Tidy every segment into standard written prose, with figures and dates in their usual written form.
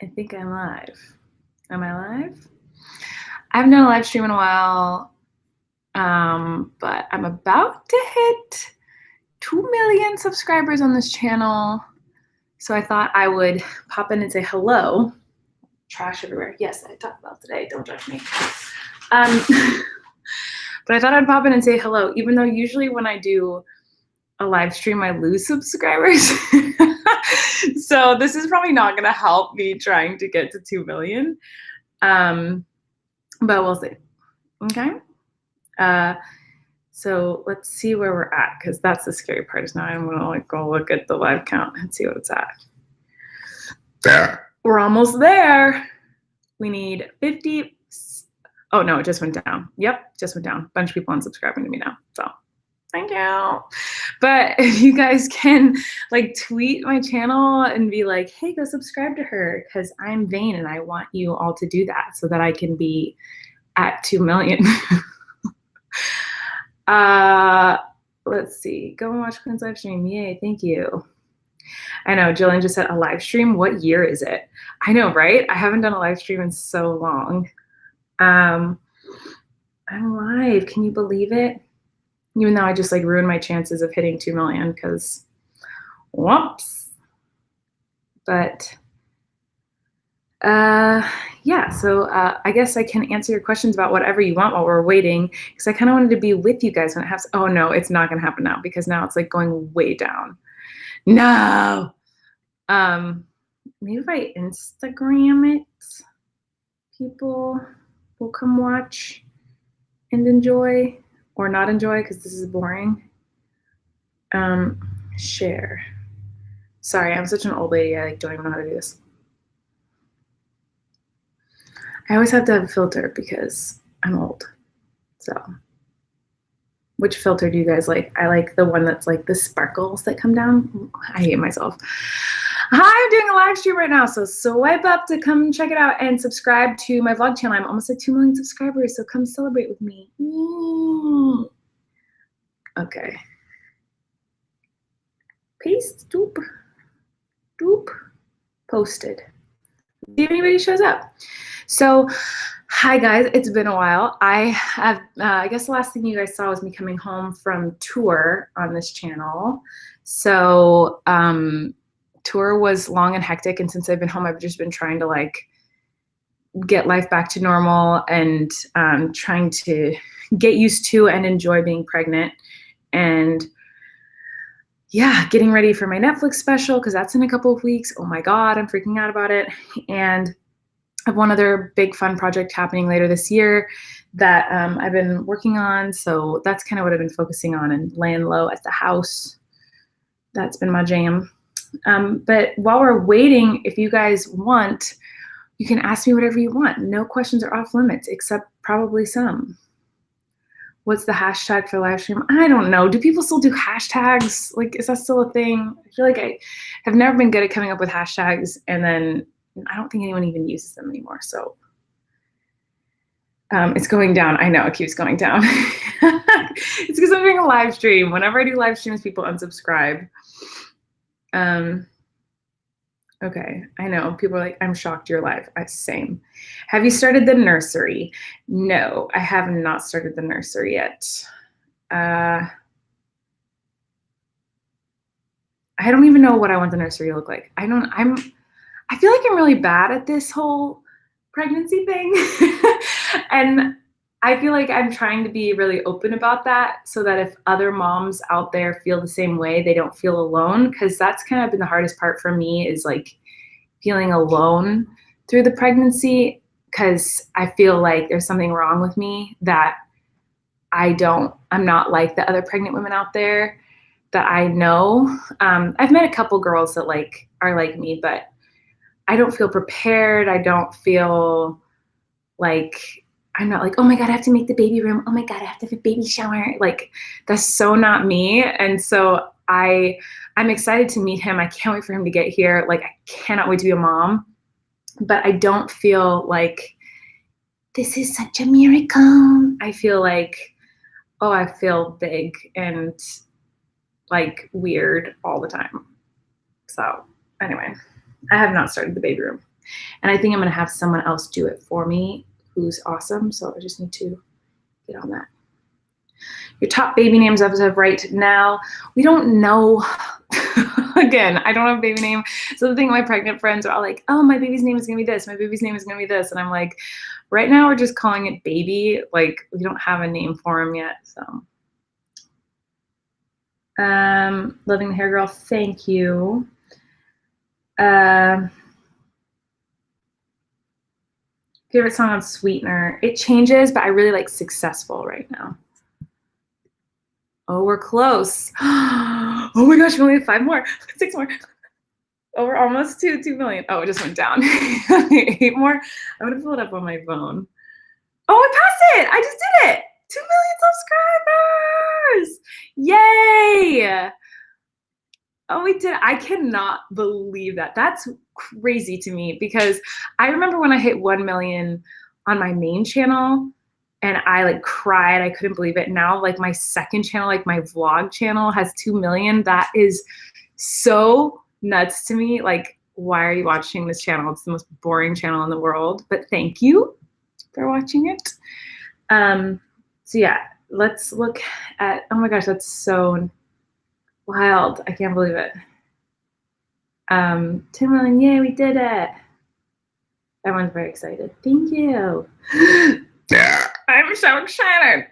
I think I'm live. Am I live? I haven't done a live stream in a while, but I'm about to hit 2 million subscribers on this channel. So I thought I would pop in and say hello. Trash everywhere. Yes, I talked about today. Don't judge me. But I thought I'd pop in and say hello, even though usually when I do a live stream, I lose subscribers. So this is probably not going to help me trying to get to 2 million. But we'll see. Okay. So let's see where we're at, because that's the scary part. Is now I'm going to go look at the live count and see what it's at. There. We're almost there. We need 50. Oh no, it just went down. Yep, just went down. A bunch of people unsubscribing to me now. So thank you. But if you guys can like tweet my channel and be like, hey, go subscribe to her, because I'm vain and I want you all to do that so that I can be at 2 million. Let's see. Go and watch Quinn's live stream. Yay, thank you. I know, Jillian just said a live stream. What year is it? I know, right? I haven't done a live stream in so long. I'm live. Can you believe it? Even though I just like ruined my chances of hitting 2 million because whoops. But yeah, so I guess I can answer your questions about whatever you want while we're waiting, because I kind of wanted to be with you guys when it happens. Oh no, it's not gonna happen now because now it's like going way down. No. Maybe if I Instagram it, people will come watch and enjoy, or not enjoy because this is boring. Share. Sorry, I'm such an old lady. I like don't even know how to do this. I always have to have a filter because I'm old. So, which filter do you guys like? I like the one that's like the sparkles that come down. I hate myself. Hi, I'm doing a live stream right now, so swipe up to come check it out and subscribe to my vlog channel. I'm almost at 2 million subscribers, so come celebrate with me. Okay. Paste, doop, doop, posted. See if anybody shows up. So, hi guys, it's been a while. I guess the last thing you guys saw was me coming home from tour on this channel. So, tour was long and hectic, and since I've been home, I've just been trying to like get life back to normal and trying to get used to and enjoy being pregnant, and yeah, getting ready for my Netflix special because that's in a couple of weeks. Oh my God, I'm freaking out about it. And I have one other big fun project happening later this year that I've been working on. So that's kind of what I've been focusing on, and laying low at the house. That's been my jam. But while we're waiting, if you guys want, you can ask me whatever you want. No questions are off limits, except probably some. What's the hashtag for live stream? I don't know. Do people still do hashtags? Like, is that still a thing? I feel like I have never been good at coming up with hashtags, and then I don't think anyone even uses them anymore. So it's going down. I know it keeps going down. It's because I'm doing a live stream. Whenever I do live streams, people unsubscribe. Okay, I know. People are like, I'm shocked you're live. Same. Have you started the nursery? No, I have not started the nursery yet. I don't even know what I want the nursery to look like. I feel like I'm really bad at this whole pregnancy thing. And I feel like I'm trying to be really open about that so that if other moms out there feel the same way, they don't feel alone, because that's kind of been the hardest part for me, is like feeling alone through the pregnancy, because I feel like there's something wrong with me, that I'm not like the other pregnant women out there that I know. I've met a couple girls that like are like me, but I don't feel prepared. I don't feel like, I'm not like, oh my God, I have to make the baby room. Oh my God, I have to have a baby shower. Like, that's so not me. And so I'm excited to meet him. I can't wait for him to get here. Like, I cannot wait to be a mom. But I don't feel like this is such a miracle. I feel like, oh, I feel big and like weird all the time. So anyway, I have not started the baby room. And I think I'm gonna have someone else do it for me who's awesome. So I just need to get on that. Your top baby names as of right now, we don't know. Again, I don't have a baby name. So the thing, my pregnant friends are all like, oh, my baby's name is gonna be this, my baby's name is gonna be this. And I'm like, right now we're just calling it baby. Like, we don't have a name for him yet, so. Loving the hair girl, thank you. Favorite song on Sweetener, it changes, but I really like Successful right now. Oh, we're close. Oh my gosh, we only have 5 more, 6 more. Oh, we're almost to 2 million. Oh, it just went down. 8 more. I'm gonna pull it up on my phone. Oh, I passed it. I just did it. 2 million subscribers. Yay. Oh, we did. I cannot believe that. That's crazy to me because I remember when I hit 1 million on my main channel and I like cried. I couldn't believe it. Now, like my second channel, like my vlog channel has 2 million. That is so nuts to me. Like, why are you watching this channel? It's the most boring channel in the world, but thank you for watching it. So yeah, let's look at, oh my gosh, that's so wild. I can't believe it. 10 million, yay, we did it. Everyone's very excited. Thank you. I'm so excited.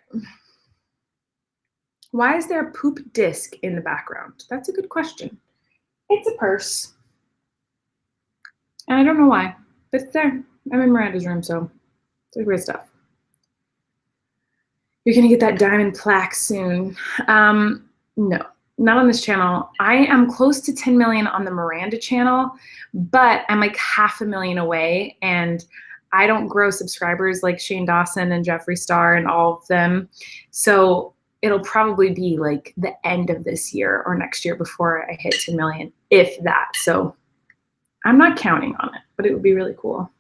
Why is there a poop disc in the background? That's a good question. It's a purse. And I don't know why, but it's there. I'm in Miranda's room, so it's like weird stuff. You're gonna get that diamond plaque soon. No, not on this channel. I am close to 10 million on the Miranda channel, but I'm like 500,000 away, and I don't grow subscribers like Shane Dawson and Jeffree Star and all of them. So it'll probably be like the end of this year or next year before I hit 10 million, if that. So I'm not counting on it, but it would be really cool.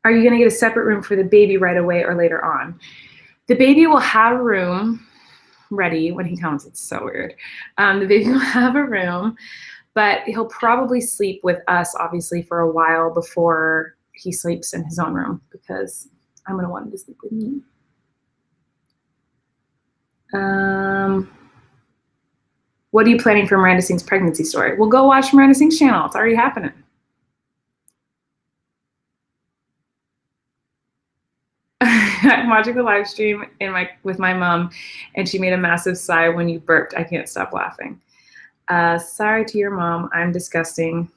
Are you gonna get a separate room for the baby right away or later on? The baby will have a room ready when he comes. It's so weird. The baby will have a room, but he'll probably sleep with us, obviously, for a while before he sleeps in his own room because I'm gonna want him to sleep with me. What are you planning for Miranda Singh's pregnancy story? Well, go watch Miranda Singh's channel. It's already happening. I'm watching the live stream with my mom, and she made a massive sigh when you burped. I can't stop laughing. Sorry to your mom. I'm disgusting.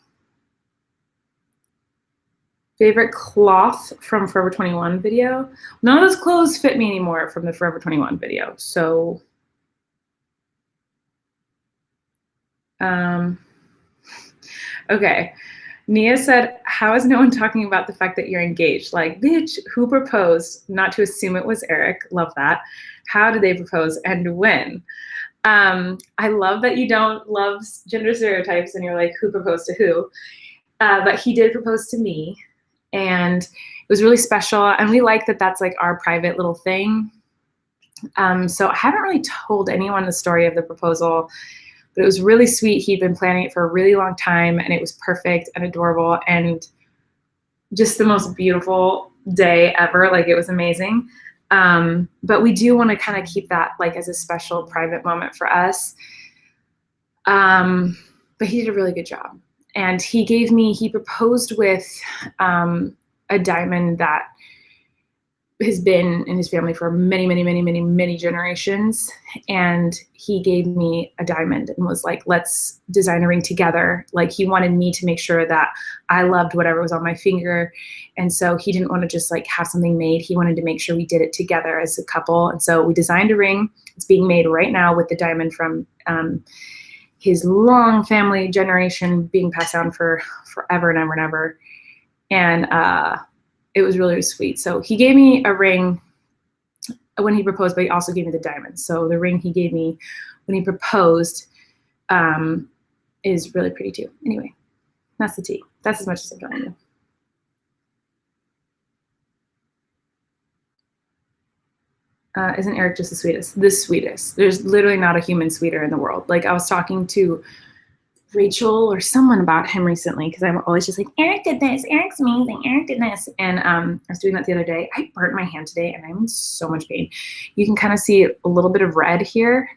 Favorite cloth from Forever 21 video? None of those clothes fit me anymore from the Forever 21 video. So, okay. Nia said, how is no one talking about the fact that you're engaged? Like, bitch, who proposed? Not to assume it was Eric. Love that. How did they propose and when? I love that you don't love gender stereotypes and you're like, who proposed to who? But he did propose to me, and it was really special. And we like that that's like our private little thing. So I haven't really told anyone the story of the proposal, but it was really sweet. He'd been planning it for a really long time, and it was perfect and adorable and just the most beautiful day ever. Like, it was amazing. But we do want to kind of keep that like as a special private moment for us. But he did a really good job. And he proposed with a diamond that has been in his family for many generations. And he gave me a diamond and was like, let's design a ring together. Like, he wanted me to make sure that I loved whatever was on my finger. And so he didn't want to just like have something made. He wanted to make sure we did it together as a couple. And so we designed a ring. It's being made right now with the diamond from his long family generation being passed down for forever and ever and ever. And it was really, really sweet. So he gave me a ring when he proposed, but he also gave me the diamond. So the ring he gave me when he proposed is really pretty too. Anyway, that's the tea. That's as much as I'm telling you. Isn't Eric just the sweetest? The sweetest. There's literally not a human sweeter in the world. Like, I was talking to Rachel or someone about him recently because I'm always just like, Eric did this, Eric's amazing, Eric did this. And I was doing that the other day. I burnt my hand today and I'm in so much pain. You can kind of see a little bit of red here.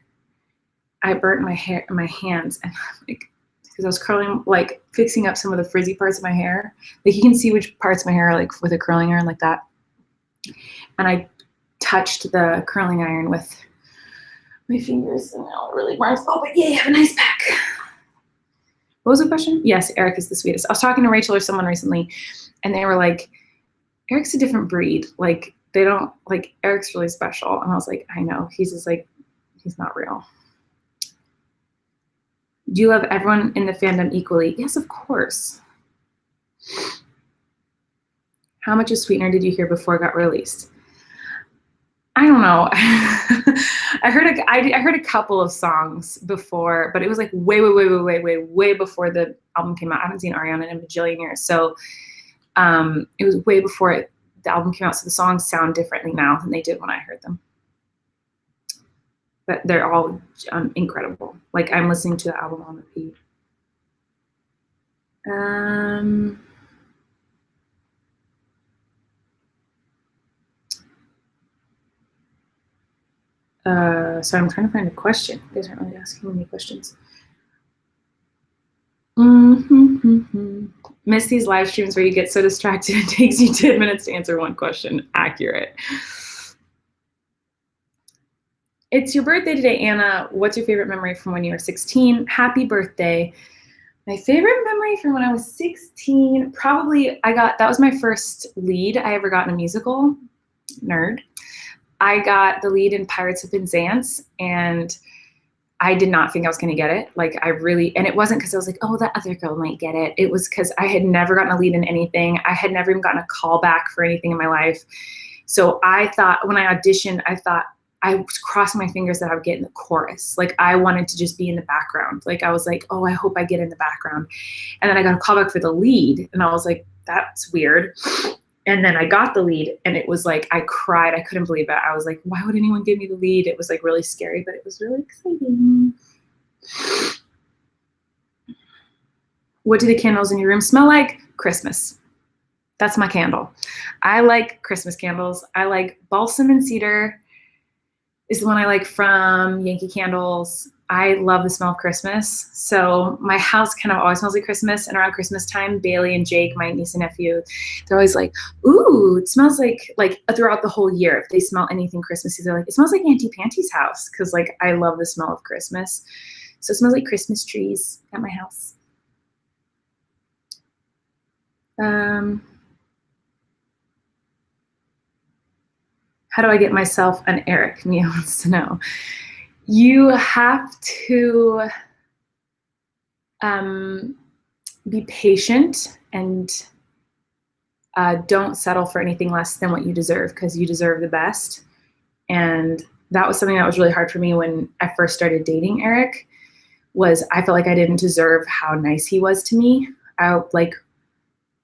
I burnt my hair, my hands, and like, because I was curling, like fixing up some of the frizzy parts of my hair. Like you can see which parts of my hair are like with a curling iron like that. And I touched the curling iron with my fingers and now it really burns. Oh, but yeah, have a nice pack. What was the question? Yes, Eric is the sweetest. I was talking to Rachel or someone recently, and they were like, Eric's a different breed. Like, they don't, like, Eric's really special. And I was like, I know. He's just like, he's not real. Do you love everyone in the fandom equally? Yes, of course. How much of Sweetener did you hear before it got released? I don't know. I heard a couple of songs before, but it was like way before the album came out. I haven't seen Ariana in a bajillion years, so it was way before the album came out. So the songs sound differently now than they did when I heard them. But they're all incredible. Like I'm listening to the album on repeat. So I'm trying to find a question. You guys aren't really asking me questions. Miss these live streams where you get so distracted it takes you 10 minutes to answer one question. Accurate. It's your birthday today, Anna. What's your favorite memory from when you were 16? Happy birthday. My favorite memory from when I was 16, probably that was my first lead I ever got in a musical. Nerd. I got the lead in Pirates of Penzance, and I did not think I was going to get it. Like and it wasn't because I was like, oh, that other girl might get it. It was because I had never gotten a lead in anything. I had never even gotten a call back for anything in my life. So I thought when I auditioned, I was crossing my fingers that I would get in the chorus. Like I wanted to just be in the background. Like I was like, oh, I hope I get in the background. And then I got a call back for the lead, and I was like, that's weird. And then I got the lead, and it was like, I cried. I couldn't believe it. I was like, why would anyone give me the lead? It was like really scary, but it was really exciting. What do the candles in your room smell like? Christmas. That's my candle. I like Christmas candles. I like balsam and cedar is the one I like from Yankee Candles. I love the smell of Christmas. So my house kind of always smells like Christmas. And around Christmas time, Bailey and Jake, my niece and nephew, they're always like, ooh, it smells like throughout the whole year. If they smell anything Christmassy, they're like, it smells like Auntie Panty's house. Cause like, I love the smell of Christmas. So it smells like Christmas trees at my house. How do I get myself an Eric? Mia wants to know. You have to be patient and don't settle for anything less than what you deserve, because you deserve the best. And that was something that was really hard for me when I first started dating Eric, was I felt like I didn't deserve how nice he was to me.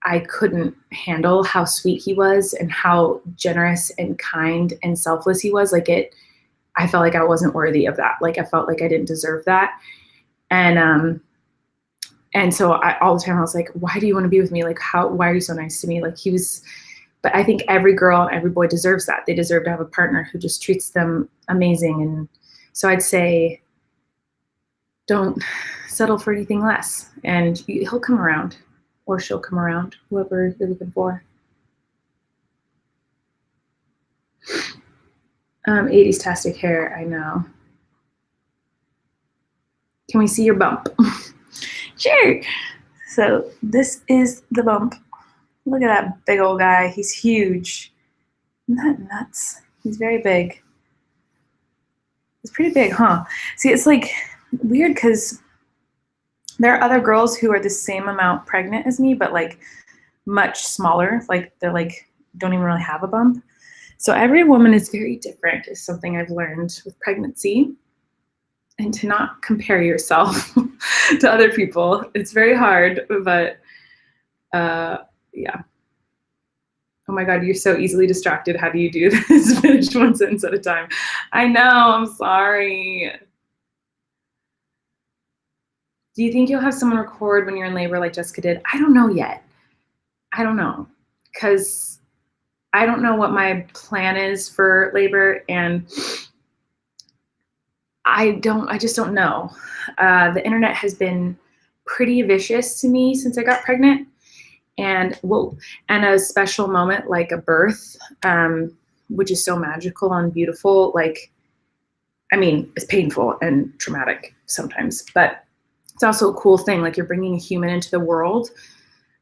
I couldn't handle how sweet he was and how generous and kind and selfless he was. I felt like I wasn't worthy of that. Like I felt like I didn't deserve that. And so all the time I was like, why do you want to be with me? Like why are you so nice to me? Like but I think every girl and every boy deserves that. They deserve to have a partner who just treats them amazing. And so I'd say, don't settle for anything less, and he'll come around, or she'll come around, whoever you're looking for. 80s-tastic hair, I know. Can we see your bump? Sure. So this is the bump. Look at that big old guy. He's huge. Isn't that nuts? He's very big. It's pretty big, huh? See, it's like weird because there are other girls who are the same amount pregnant as me, but like much smaller. Like they're like don't even really have a bump. So every woman is very different is something I've learned with pregnancy. And to not compare yourself to other people. It's very hard, but yeah. Oh my God, you're so easily distracted. How do you do this? Finish one sentence at a time. I know, I'm sorry. Do you think you'll have someone record when you're in labor like Jessica did? I don't know yet. I don't know, because I don't know what my plan is for labor, and I just don't know. The internet has been pretty vicious to me since I got pregnant, and a special moment like a birth, which is so magical and beautiful. Like, I mean, it's painful and traumatic sometimes, but it's also a cool thing. Like, you're bringing a human into the world.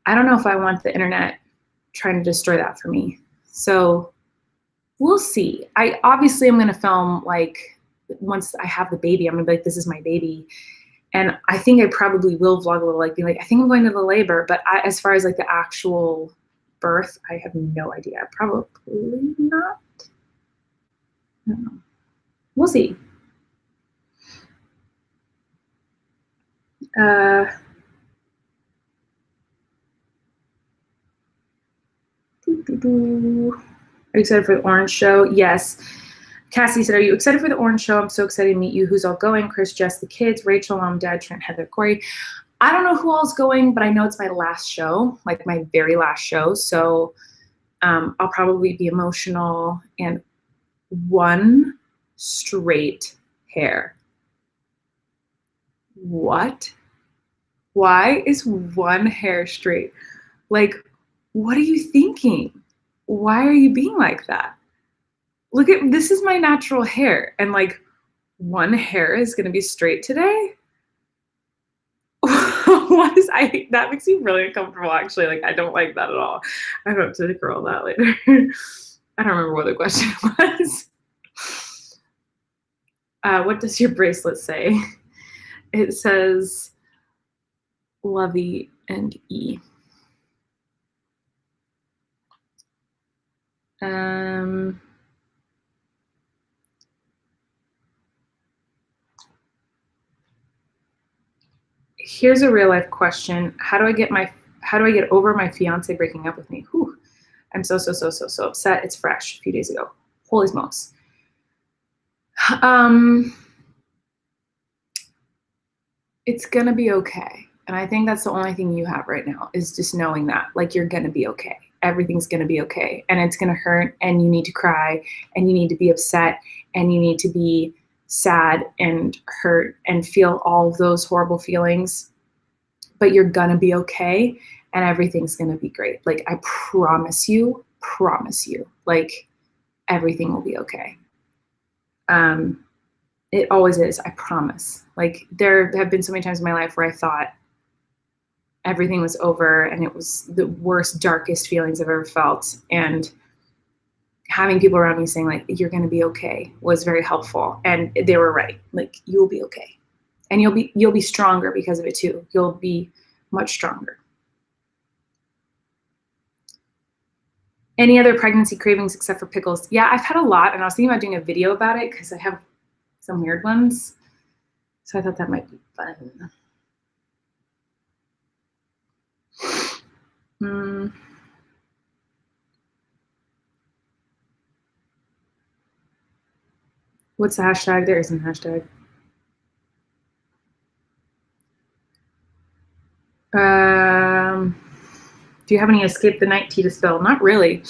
I don't know if I want the internet trying to destroy that for me. So we'll see. I obviously am going to film, like, once I have the baby, I'm going to be like, this is my baby. And I think I probably will vlog a little, like, be like, I think I'm going to the labor. But as far as like the actual birth, I have no idea. Probably not. I don't know. We'll see. Are you excited for the orange show? Yes. Cassie said, are you excited for the orange show? I'm so excited to meet you. Who's all going? Chris, Jess, the kids, Rachel, mom, dad, Trent, Heather, Corey. I don't know who all's going, but I know it's my last show, like my very last show. So I'll probably be emotional, and one straight hair. What? Why is one hair straight? Like, what are you thinking? Why are you being like that? Look at, this is my natural hair, and like one hair is gonna be straight today? That makes me really uncomfortable, actually. Like, I don't like that at all. I have to curl that later. I don't remember what the question was. What does your bracelet say? It says Lovey and E. Here's a real life question. How do I get over my fiance breaking up with me? Whew. I'm so upset. It's fresh, a few days ago. Holy smokes. It's gonna be okay. And I think that's the only thing you have right now, is just knowing that, like, you're gonna be okay. Everything's gonna be okay. And it's gonna hurt, and you need to cry, and you need to be upset, and you need to be sad and hurt and feel all of those horrible feelings. But you're gonna be okay, and everything's gonna be great. Like, I promise you, like, everything will be okay. It always is, I promise. Like, there have been so many times in my life where I thought everything was over, and it was the worst, darkest feelings I've ever felt. And having people around me saying, like, you're gonna be okay, was very helpful. And they were right. Like, you'll be okay. And you'll be stronger because of it too. You'll be much stronger. Any other pregnancy cravings except for pickles? Yeah, I've had a lot, and I was thinking about doing a video about it because I have some weird ones. So I thought that might be fun. What's the hashtag? There isn't a hashtag. Do you have any escape the night tea to spill? Not really.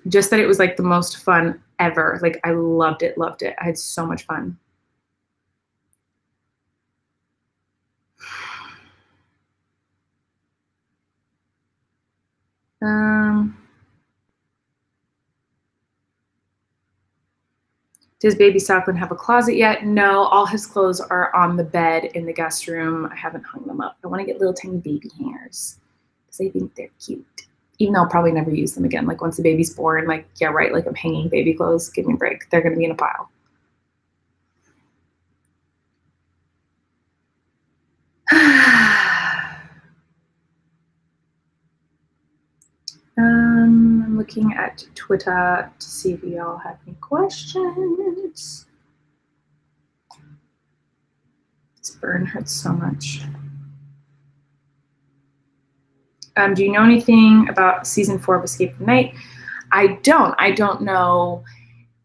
Just that it was like the most fun ever. Like, I loved it. I had so much fun. Does baby Stockland have a closet yet? No, all his clothes are on the bed in the guest room. I haven't hung them up. I want to get little tiny baby hangers because I think they're cute. Even though I'll probably never use them again. Like, once the baby's born, like, yeah, right, like, I'm hanging baby clothes. Give me a break. They're going to be in a pile. I'm looking at Twitter to see if y'all have any questions. This burn hurts so much. Do you know anything about season 4 of Escape the Night? I don't know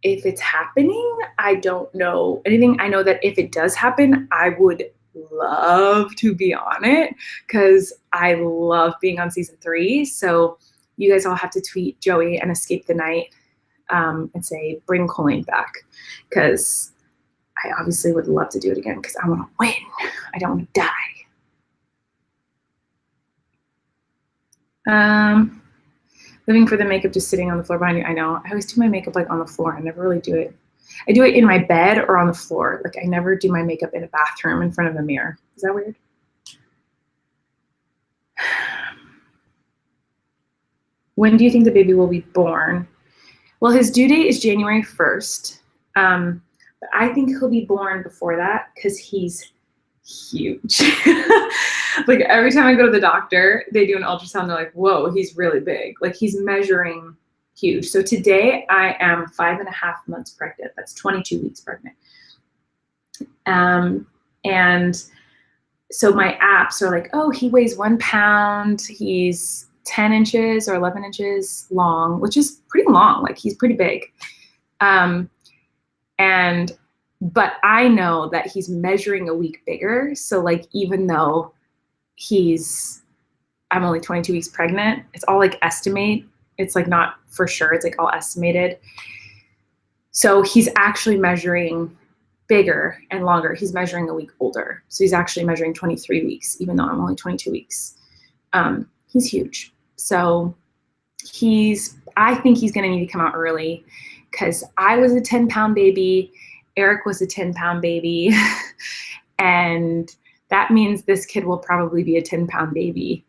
if it's happening. I don't know anything. I know that if it does happen, I would love to be on it because I love being on season 3. So you guys all have to tweet Joey and Escape the Night and say, bring Colleen back, because I obviously would love to do it again because I want to win. I don't want to die. Living for the makeup, just sitting on the floor behind you. I know. I always do my makeup like on the floor. I never really do it. I do it in my bed or on the floor. Like I never do my makeup in a bathroom in front of a mirror. Is that weird? When do you think the baby will be born? Well, his due date is January 1st. But I think he'll be born before that because he's huge. Like every time I go to the doctor, they do an ultrasound. They're like, whoa, he's really big. Like he's measuring huge. So today I am 5.5 months pregnant. That's 22 weeks pregnant. And so my apps are like, oh, he weighs 1 pound. He's 10 inches or 11 inches long, which is pretty long. Like he's pretty big. But I know that he's measuring a week bigger. So like, even though I'm only 22 weeks pregnant, it's all like estimate. It's like not for sure. It's like all estimated. So he's actually measuring bigger and longer. He's measuring a week older. So he's actually measuring 23 weeks, even though I'm only 22 weeks. He's huge. So I think he's going to need to come out early because I was a 10-pound baby. Eric was a 10-pound baby. And that means this kid will probably be a 10-pound baby.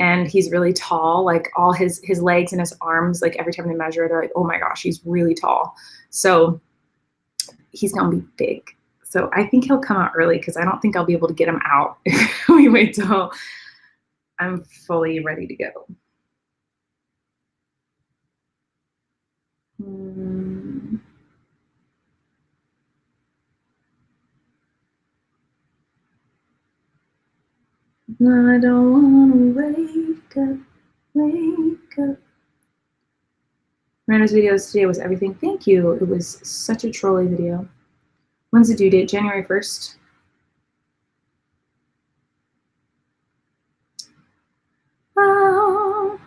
And he's really tall, like all his legs and his arms, like every time they measure, they're like, oh my gosh, he's really tall. So he's gonna be big. So I think he'll come out early because I don't think I'll be able to get him out if we wait till I'm fully ready to go. I don't wanna wake up. Miranda's videos today was everything. Thank you. It was such a trolly video. When's the due date? January 1st. Oh.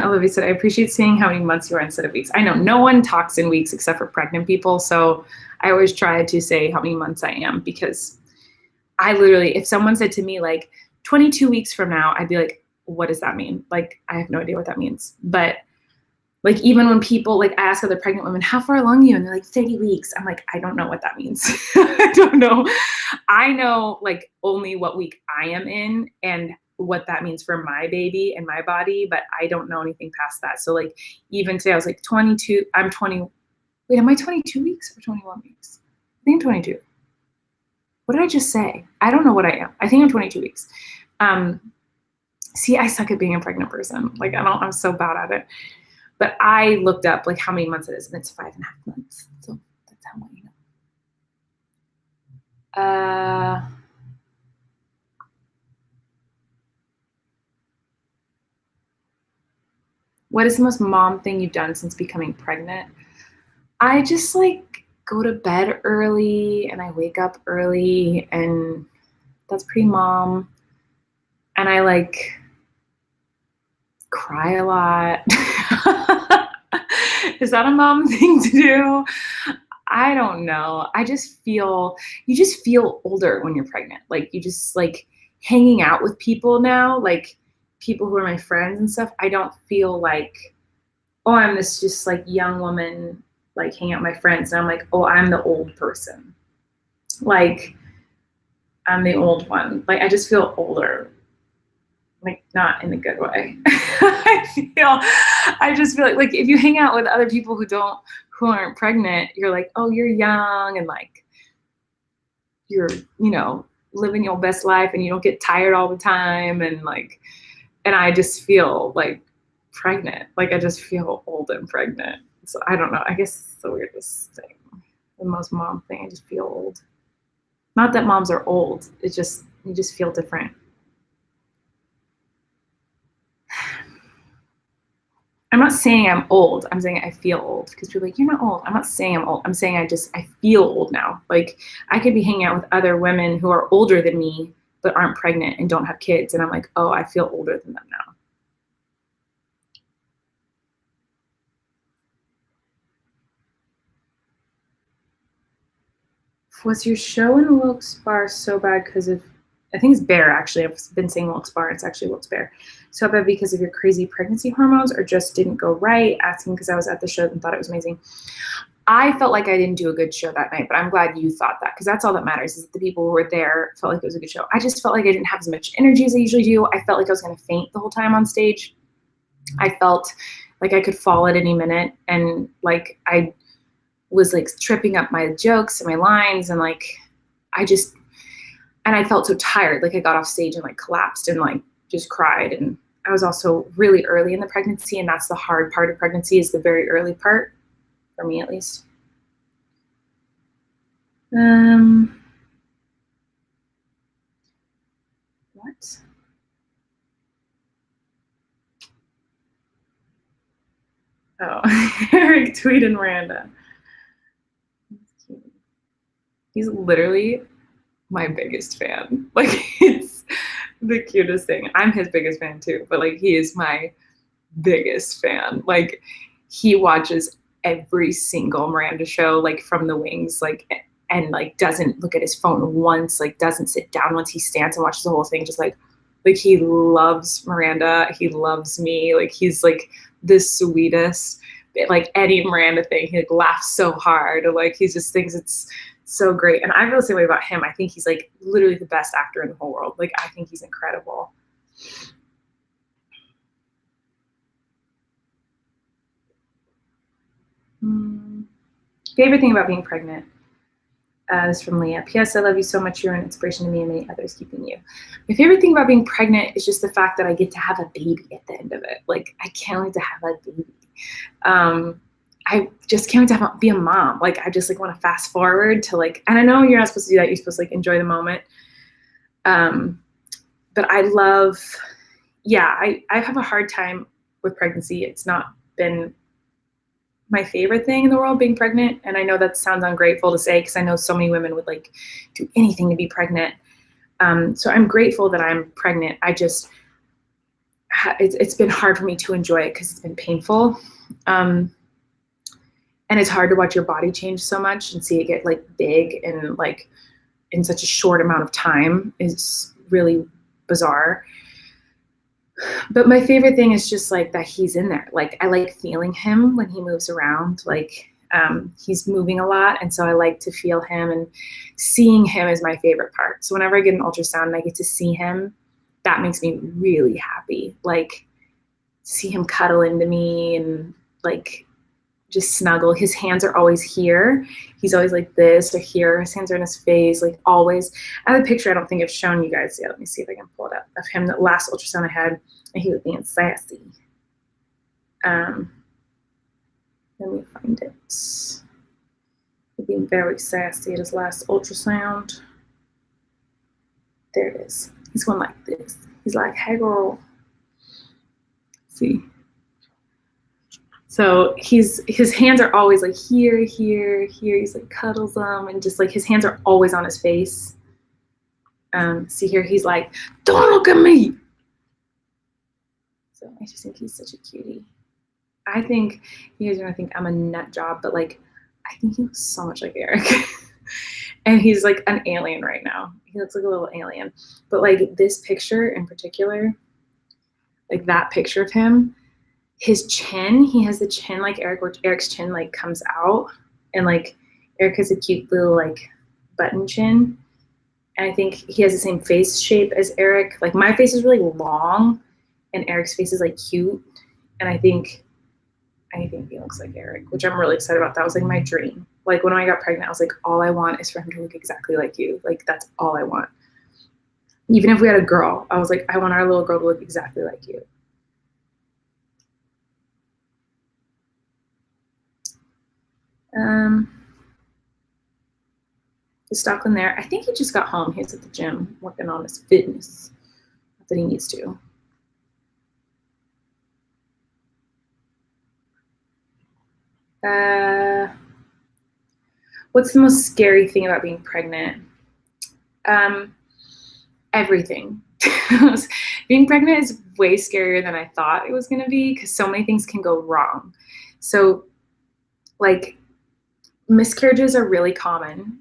Olivia said, I appreciate seeing how many months you are instead of weeks. I know no one talks in weeks except for pregnant people. So I always try to say how many months I am, because I literally, if someone said to me like 22 weeks from now, I'd be like, what does that mean? Like, I have no idea what that means. But like, even when people, like I ask other pregnant women, how far along are you? And they're like 30 weeks. I'm like, I don't know what that means. I don't know. I know like only what week I am in and what that means for my baby and my body, but I don't know anything past that. So like, even today I was like 22, I'm 20. Wait, am I 22 weeks or 21 weeks? I think I'm 22. What did I just say? I don't know what I am. I think I'm 22 weeks. See, I suck at being a pregnant person. Like I'm so bad at it. But I looked up like how many months it is, and it's 5.5 months. So that's how much you know. What is the most mom thing you've done since becoming pregnant? I just like go to bed early and I wake up early, and that's pretty mom. And I like cry a lot. Is that a mom thing to do? I don't know. You just feel older when you're pregnant. Like you just like hanging out with people now, like people who are my friends and stuff. I don't feel like, oh, I'm this just like young woman, like hanging out with my friends. And I'm like, oh, I'm the old person. Like I'm the old one. Like I just feel older. Like not in a good way. I just feel like if you hang out with other people who aren't pregnant, you're like, oh, you're young and like you're, living your best life and you don't get tired all the time, and I just feel like pregnant. Like I just feel old and pregnant. So I don't know. I guess it's the weirdest thing. The most mom thing. I just feel old. Not that moms are old. It's just you just feel different. I'm not saying I'm old. I'm saying I feel old because people are like, you're not old. I'm not saying I'm old. I'm saying I feel old now. Like I could be hanging out with other women who are older than me, but aren't pregnant and don't have kids. And I'm like, oh, I feel older than them now. Was your show in Wilkes-Barre so bad because of, I think it's Bear actually. I've been saying Wilkes-Barre. It's actually Wilkes-Barre. So bad because of your crazy pregnancy hormones or just didn't go right? Asking because I was at the show and thought it was amazing. I felt like I didn't do a good show that night, but I'm glad you thought that because that's all that matters is that the people who were there felt like it was a good show. I just felt like I didn't have as much energy as I usually do. I felt like I was going to faint the whole time on stage. I felt like I could fall at any minute and like I was like tripping up my jokes and my lines and like I felt so tired. Like I got off stage and like collapsed and like just cried. And I was also really early in the pregnancy, and that's the hard part of pregnancy is the very early part, for me at least. What? Oh, Eric tweeted Miranda. He's literally my biggest fan. Like it's the cutest thing. I'm his biggest fan too, but like he is my biggest fan. Like he watches every single Miranda show, like from the wings, like and like doesn't look at his phone once, like doesn't sit down once. He stands and watches the whole thing, just like he loves Miranda. He loves me. Like he's like the sweetest. Like Eddie and Miranda thing, he like laughs so hard, and like he just thinks it's so great. And I feel the same way about him. I think he's like literally the best actor in the whole world. Like I think he's incredible. Favorite thing about being pregnant? This is from Leah. P.S. I love you so much. You're an inspiration to me and many others, keeping you. My favorite thing about being pregnant is just the fact that I get to have a baby at the end of it. Like I can't wait to have a baby. I just can't wait to be a mom. Like I just like want to fast forward to like, and I know you're not supposed to do that. You're supposed to like enjoy the moment. But I love, yeah, I have a hard time with pregnancy. It's not been my favorite thing in the world, being pregnant. And I know that sounds ungrateful to say because I know so many women would like do anything to be pregnant. So I'm grateful that I'm pregnant. I just, it's been hard for me to enjoy it because it's been painful. And it's hard to watch your body change so much and see it get like big and like in such a short amount of time is really bizarre. But my favorite thing is just like that he's in there. Like I like feeling him when he moves around. Like he's moving a lot, and so I like to feel him, and seeing him is my favorite part. So whenever I get an ultrasound and I get to see him, that makes me really happy. Like see him cuddle into me and like just snuggle. His hands are always here. He's always like this or here. His hands are in his face, like always. I have a picture I don't think I've shown you guys yet. Let me see if I can pull it up of him. The last ultrasound I had, and he was being sassy. Let me find it. He's being very sassy at his last ultrasound. There it is. He's going like this. He's like, hey girl. See. So his hands are always like here, here, here. He's like cuddles them, and just like his hands are always on his face. See here, he's like, don't look at me. So I just think he's such a cutie. I think you guys are gonna think I'm a nut job, but like I think he looks so much like Eric. And he's like an alien right now. He looks like a little alien. But like this picture in particular, like that picture of him, his chin, he has the chin like Eric, where Eric's chin like comes out, and like Eric has a cute little like button chin. And I think he has the same face shape as Eric. Like my face is really long and Eric's face is like cute. And I think he looks like Eric, which I'm really excited about. That was like my dream. Like when I got pregnant, I was like, all I want is for him to look exactly like you. Like that's all I want. Even if we had a girl, I was like, I want our little girl to look exactly like you. Is Stockland there? I think he just got home. He's at the gym working on his fitness. Not that he needs to. What's the most scary thing about being pregnant? Everything. Being pregnant is way scarier than I thought it was going to be because so many things can go wrong. So, like, miscarriages are really common.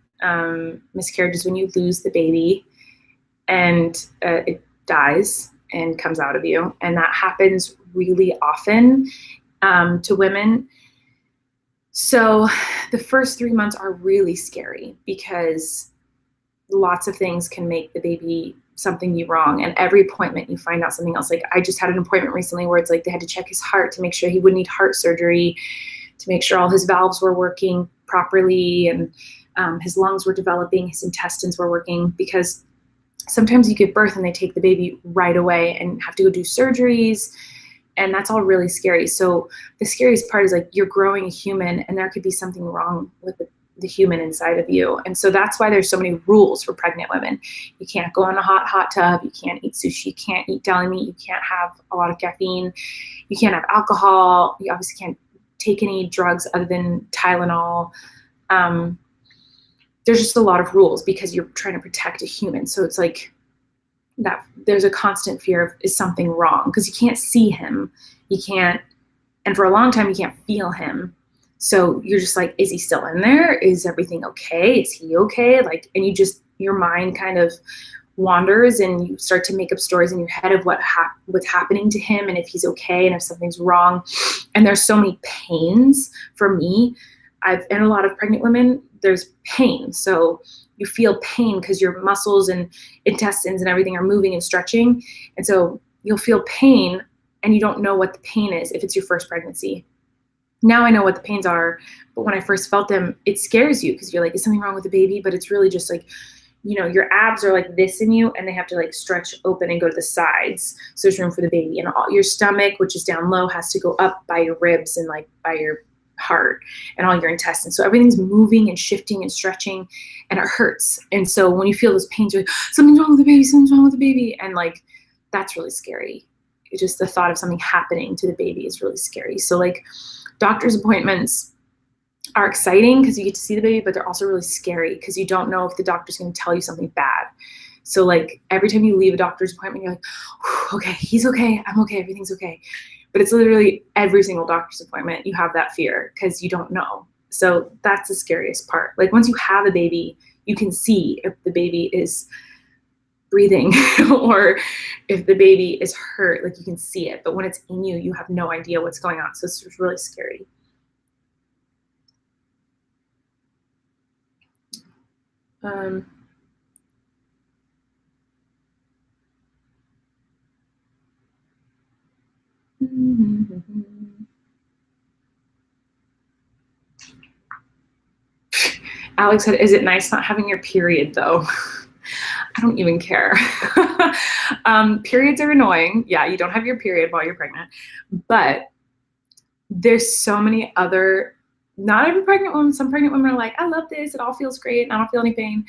Miscarriages when you lose the baby and it dies and comes out of you, and that happens really often to women. So the first 3 months are really scary because lots of things can make the baby something you wrong, and every appointment you find out something else. Like, I just had an appointment recently where it's like they had to check his heart to make sure he wouldn't need heart surgery, to make sure all his valves were working properly, and his lungs were developing, his intestines were working, because sometimes you give birth and they take the baby right away and have to go do surgeries, and that's all really scary. So the scariest part is, like, you're growing a human and there could be something wrong with the human inside of you. And so that's why there's so many rules for pregnant women. You can't go in a hot tub, you can't eat sushi, you can't eat deli meat, you can't have a lot of caffeine, you can't have alcohol, you obviously can't take any drugs other than Tylenol. There's just a lot of rules because you're trying to protect a human. So it's like that there's a constant fear of, is something wrong? Because you can't see him, you can't, and for a long time you can't feel him. So you're just like, is he still in there? Is everything okay? Is he okay? Like, and you just, your mind kind of wanders and you start to make up stories in your head of what's happening to him and if he's okay and if something's wrong. And there's so many pains for me. And a lot of pregnant women, there's pain. So you feel pain because your muscles and intestines and everything are moving and stretching. And so you'll feel pain and you don't know what the pain is if it's your first pregnancy. Now I know what the pains are, but when I first felt them, it scares you because you're like, is something wrong with the baby? But it's really just like, you know, your abs are like this in you and they have to like stretch open and go to the sides. So there's room for the baby, and all your stomach, which is down low, has to go up by your ribs and like by your heart and all your intestines. So everything's moving and shifting and stretching, and it hurts. And so when you feel those pains, you're like, something's wrong with the baby, something's wrong with the baby. And like, that's really scary. It's just the thought of something happening to the baby is really scary. So like, doctor's appointments are exciting because you get to see the baby, but they're also really scary because you don't know if the doctor's going to tell you something bad. So like every time you leave a doctor's appointment, you're like, okay, he's okay, I'm okay, everything's okay. But it's literally every single doctor's appointment, you have that fear because you don't know. So that's the scariest part. Like once you have a baby, you can see if the baby is breathing or if the baby is hurt, like you can see it. But when it's in you, you have no idea what's going on. So it's just really scary. Alex said, is it nice not having your period though? I don't even care. Periods are annoying. Yeah, you don't have your period while you're pregnant, but there's so many other, not every pregnant woman, some pregnant women are like, I love this, it all feels great, and I don't feel any pain.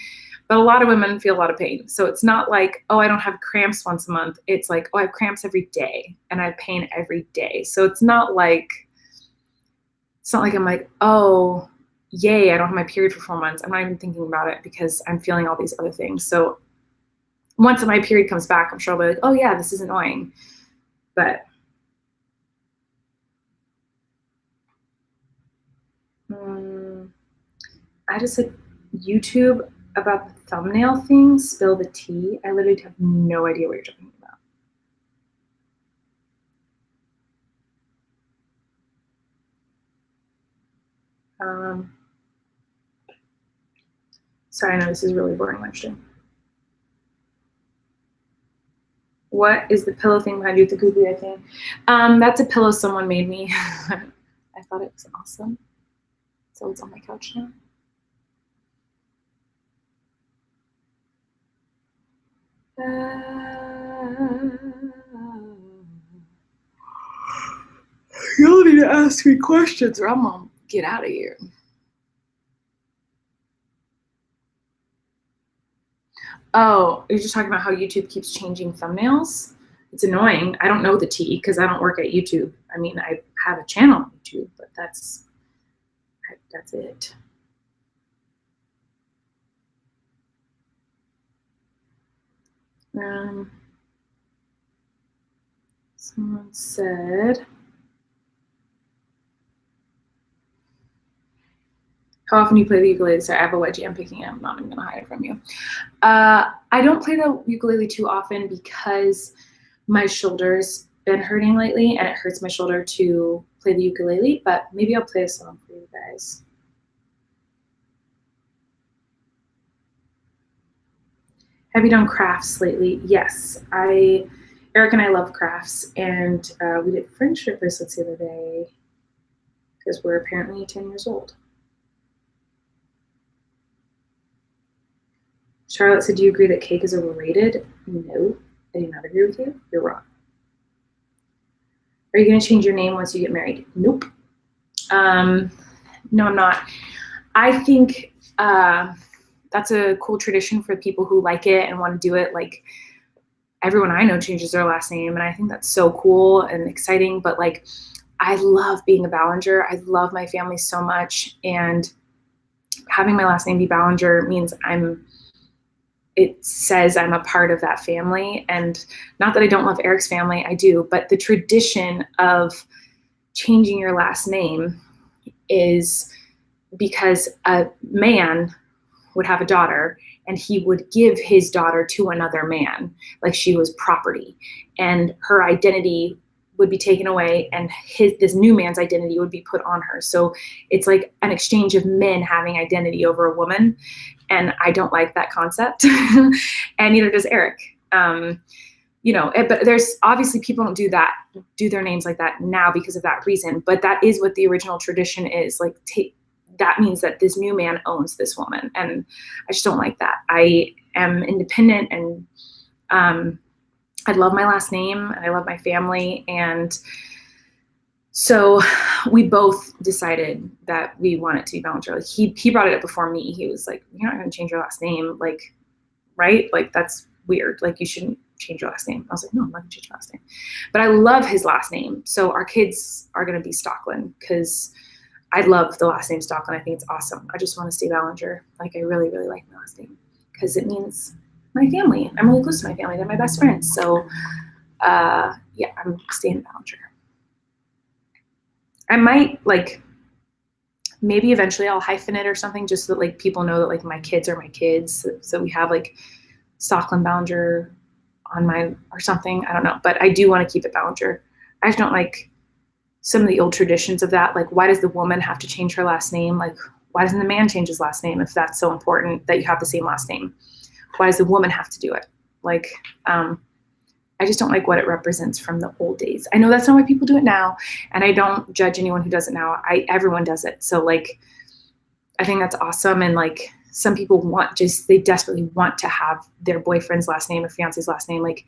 But a lot of women feel a lot of pain. So it's not like, oh, I don't have cramps once a month. It's like, oh, I have cramps every day and I have pain every day. So it's not like I'm like, oh, yay, I don't have my period for 4 months. I'm not even thinking about it because I'm feeling all these other things. So once my period comes back, I'm sure I'll be like, oh yeah, this is annoying. But I just said YouTube about the thumbnail thing, spill the tea. I literally have no idea what you're talking about. Sorry, I know this is really boring live stream. What is the pillow thing behind you with the googly eye thing? That's a pillow someone made me. I thought it was awesome. So it's on my couch now. Y'all need to ask me questions or I'm gonna get out of here. Oh, you're just talking about how YouTube keeps changing thumbnails? It's annoying. I don't know the tea because I don't work at YouTube. I mean, I have a channel on YouTube, but that's That's it. Someone said, how often do you play the ukulele? Sorry, I have a wedgie I'm picking up. I'm not even gonna hide it from you. I don't play the ukulele too often because my shoulder's been hurting lately and it hurts my shoulder to play the ukulele, but maybe I'll play a song for you guys. Have you done crafts lately? Yes, Eric and I love crafts, and we did friendship bracelets the other day because we're apparently 10 years old. Charlotte said, do you agree that cake is overrated? No, I do not agree with you. You're wrong. Are you going to change your name once you get married? Nope. No, I'm not. I think that's a cool tradition for people who like it and want to do it. Like, everyone I know changes their last name, and I think that's so cool and exciting. But like, I love being a Ballinger. I love my family so much, and having my last name be Ballinger means it says I'm a part of that family. And not that I don't love Eric's family, I do, but the tradition of changing your last name is because a man would have a daughter and he would give his daughter to another man, like she was property, and her identity would be taken away and this new man's identity would be put on her. So it's like an exchange of men having identity over a woman. And I don't like that concept. And neither does Eric. You know, but there's obviously people don't do their names like that now because of that reason. But that is what the original tradition is. Like, that means that this new man owns this woman. And I just don't like that. I am independent, and I love my last name, and I love my family. And so we both decided that we want it to be Ballinger. Like, he brought it up before me. He was like, you're not going to change your last name. Like, right? Like, that's weird. Like, you shouldn't change your last name. I was like, no, I'm not going to change my last name. But I love his last name. So our kids are going to be Stockland because I love the last name Stockland. I think it's awesome. I just want to stay Ballinger. Like, I really, really like my last name because it means my family. I'm really close to my family. They're my best friends. So yeah, I'm staying Ballinger. I might, like, maybe eventually I'll hyphen it or something just so that, like, people know that, like, my kids are my kids. So we have, like, Stockland Ballinger on or something. I don't know. But I do want to keep it Ballinger. I just don't like some of the old traditions of that. Like, why does the woman have to change her last name? Like, why doesn't the man change his last name if that's so important that you have the same last name? Why does the woman have to do it? Like, I just don't like what it represents from the old days. I know that's not why people do it now, and I don't judge anyone who does it now. Everyone does it. So, like, I think that's awesome. And, like, some people they desperately want to have their boyfriend's last name or fiance's last name. Like,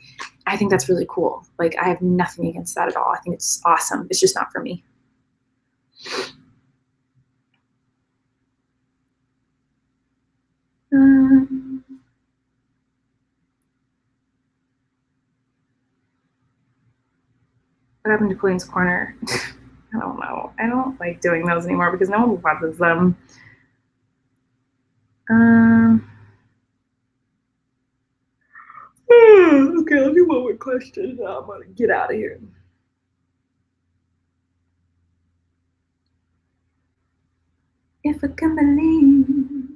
I think that's really cool. Like, I have nothing against that at all. I think it's awesome. It's just not for me. What happened to Colleen's Corner? I don't know. I don't like doing those anymore because no one watches them. Okay, let me one more question. I'm gonna get out of here. If I can believe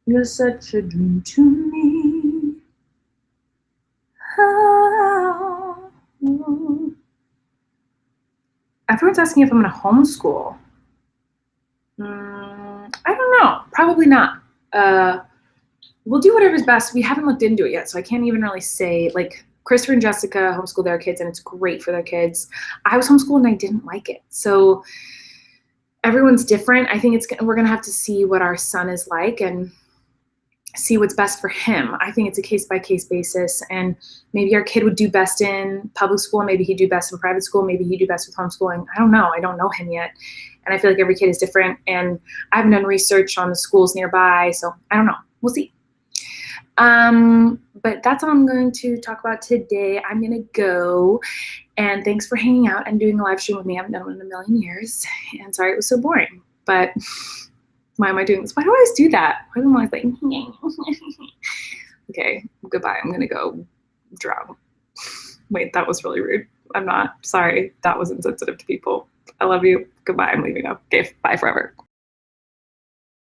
you're such a dream to me. Oh. Everyone's asking if I'm gonna homeschool. I don't know. Probably not. We'll do whatever's best. We haven't looked into it yet, so I can't even really say. Like, Christopher and Jessica homeschool their kids, and it's great for their kids. I was homeschooled and I didn't like it. So everyone's different. I think we're gonna have to see what our son is like and see what's best for him. I think it's a case-by-case basis, and maybe our kid would do best in public school, maybe he'd do best in private school, maybe he'd do best with homeschooling. I don't know. I don't know him yet, and I feel like every kid is different, and I haven't done research on the schools nearby, so I don't know. We'll see. But that's all I'm going to talk about today. I'm going to go, and thanks for hanging out and doing a live stream with me. I haven't done one in a million years, and sorry it was so boring, but why am I doing this? Why do I always do that? Why am I always like, okay, goodbye. I'm going to go drown. Wait, that was really rude. I'm not. Sorry. That was insensitive to people. I love you. Goodbye. I'm leaving now. Okay, bye forever.